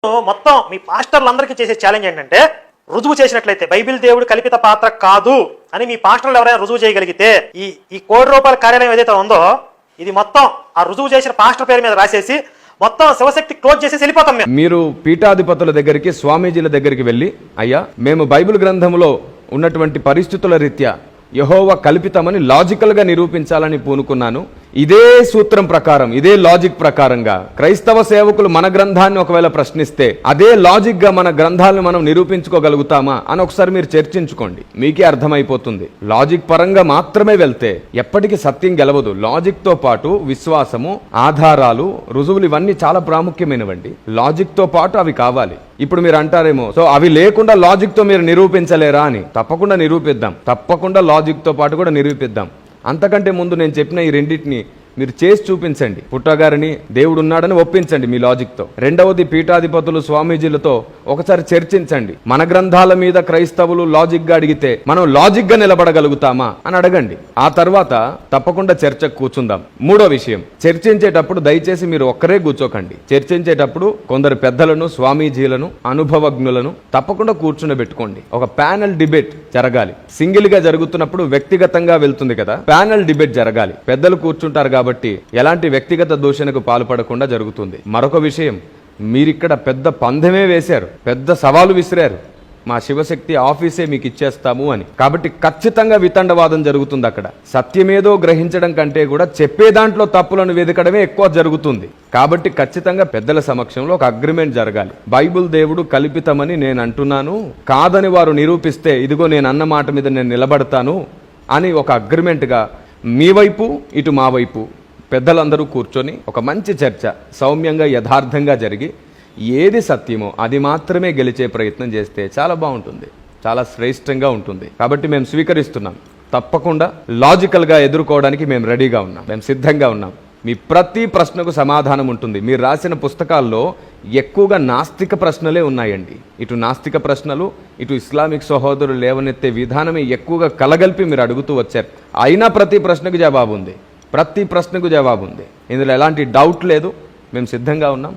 మొత్తం మీ పాస్టర్లందరికీ చేసే ఛాలెంజ్ ఏంటంటే, రుజువు చేసినట్లయితే బైబిల్ దేవుడు కల్పిత పాత్ర కాదు అని మీ పాస్టర్లు ఎవరైనా రుజువు చేయగలిగితే ఈ ₹1,00,00,000 కార్యాలయం ఏదైతే ఉందో ఇది మొత్తం ఆ రుజువు చేసిన పాస్టర్ పేరు మీద రాసేసి మొత్తం శివశక్తి క్లోజ్ చేసేసి వెళ్ళిపోతాం. మీరు పీఠాధిపతుల దగ్గరికి, స్వామీజీల దగ్గరికి వెళ్ళి, అయ్యా మేము బైబిల్ గ్రంథంలో ఉన్నటువంటి పరిస్థితుల రీత్యా యెహోవా కల్పితమని లాజికల్ గా నిరూపించాలని పూనుకున్నాను. ఇదే సూత్రం ప్రకారం, ఇదే లాజిక్ ప్రకారంగా క్రైస్తవ సేవకులు మన గ్రంథాన్ని ఒకవేళ ప్రశ్నిస్తే అదే లాజిక్ గా మన గ్రంథాలను మనం నిరూపించుకోగలుగుతామా అని ఒకసారి మీరు చర్చించుకోండి. మీకే అర్థమైపోతుంది. లాజిక్ పరంగా మాత్రమే వెళ్తే ఎప్పటికీ సత్యం గెలవదు. లాజిక్ తో పాటు విశ్వాసము, ఆధారాలు, రుజువులు ఇవన్నీ చాలా ప్రాముఖ్యమైనవండి. లాజిక్ తో పాటు అవి కావాలి. ఇప్పుడు మీరు అంటారేమో, సో అవి లేకుండా లాజిక్ తో మీరు నిరూపించలేరా అని. తప్పకుండా నిరూపిద్దాం. తప్పకుండా లాజిక్ తో పాటు కూడా నిరూపిద్దాం. అంతకంటే ముందు నేను చెప్పిన ఈ రెండింటిని మీరు చేసి చూపించండి. పుట్టగారిని దేవుడు ఉన్నాడని ఒప్పించండి మీ లాజిక్ తో. రెండవది, పీఠాధిపతులు, స్వామీజీలతో ఒకసారి చర్చించండి. మన గ్రంథాల మీద క్రైస్తవులు లాజిక్ గా అడిగితే మనం లాజిక్ గా నిలబడగలుగుతామా అని అడగండి. ఆ తర్వాత తప్పకుండా చర్చకు కూర్చుందాం. మూడో విషయం, చర్చించేటప్పుడు దయచేసి మీరు ఒక్కరే కూర్చోకండి. చర్చించేటప్పుడు కొందరు పెద్దలను, స్వామీజీలను, అనుభవజ్ఞులను తప్పకుండా కూర్చుండబెట్టుకోండి. ఒక ప్యానెల్ డిబేట్ జరగాలి. సింగిల్ గా జరుగుతున్నప్పుడు వ్యక్తిగతంగా వెళ్తుంది కదా, ప్యానెల్ డిబేట్ జరగాలి. పెద్దలు కూర్చుంటారు కాబట్టి ఎలాంటి వ్యక్తిగత దూషణకు పాల్పడకుండా జరుగుతుంది. మరొక విషయం, మీరిక్కడ పెద్ద పందెమే వేశారు, పెద్ద సవాలు విసిరారు, మా శివశక్తి ఆఫీసే మీకు ఇచ్చేస్తాము అని. కాబట్టి ఖచ్చితంగా వితండవాదం జరుగుతుంది అక్కడ. సత్యమేదో గ్రహించడం కంటే కూడా చెప్పే దాంట్లో తప్పులను వెతకడమే ఎక్కువ జరుగుతుంది. కాబట్టి ఖచ్చితంగా పెద్దల సమక్షంలో ఒక అగ్రిమెంట్ జరగాలి. బైబిల్ దేవుడు కల్పితమని నేను అంటున్నాను, కాదని వారు నిరూపిస్తే ఇదిగో నేను అన్న మాట మీద నేను నిలబడతాను అని ఒక అగ్రిమెంట్గా మీ వైపు, ఇటు మా వైపు పెద్దలందరూ కూర్చొని ఒక మంచి చర్చ సౌమ్యంగా, యథార్థంగా జరిగి ఏది సత్యమో అది మాత్రమే గెలిచే ప్రయత్నం చేస్తే చాలా బాగుంటుంది, చాలా శ్రేష్టంగా ఉంటుంది. కాబట్టి మేము స్వీకరిస్తున్నాం. తప్పకుండా లాజికల్గా ఎదుర్కోవడానికి మేము రెడీగా ఉన్నాం, మేము సిద్ధంగా ఉన్నాం. మీ ప్రతి ప్రశ్నకు సమాధానం ఉంటుంది. మీరు రాసిన పుస్తకాల్లో ఎక్కువగా నాస్తిక ప్రశ్నలే ఉన్నాయండి. ఇటు నాస్తిక ప్రశ్నలు, ఇటు ఇస్లామిక్ సహోదరులు లేవనెత్తే విధానమే ఎక్కువగా కలగలిపి మీరు అడుగుతూ వచ్చారు. అయినా ప్రతి ప్రశ్నకు జవాబు ఉంది, ప్రతి ప్రశ్నకు జవాబు ఉంది. ఇందులో ఎలాంటి డౌట్ లేదు. మేము సిద్ధంగా ఉన్నాం.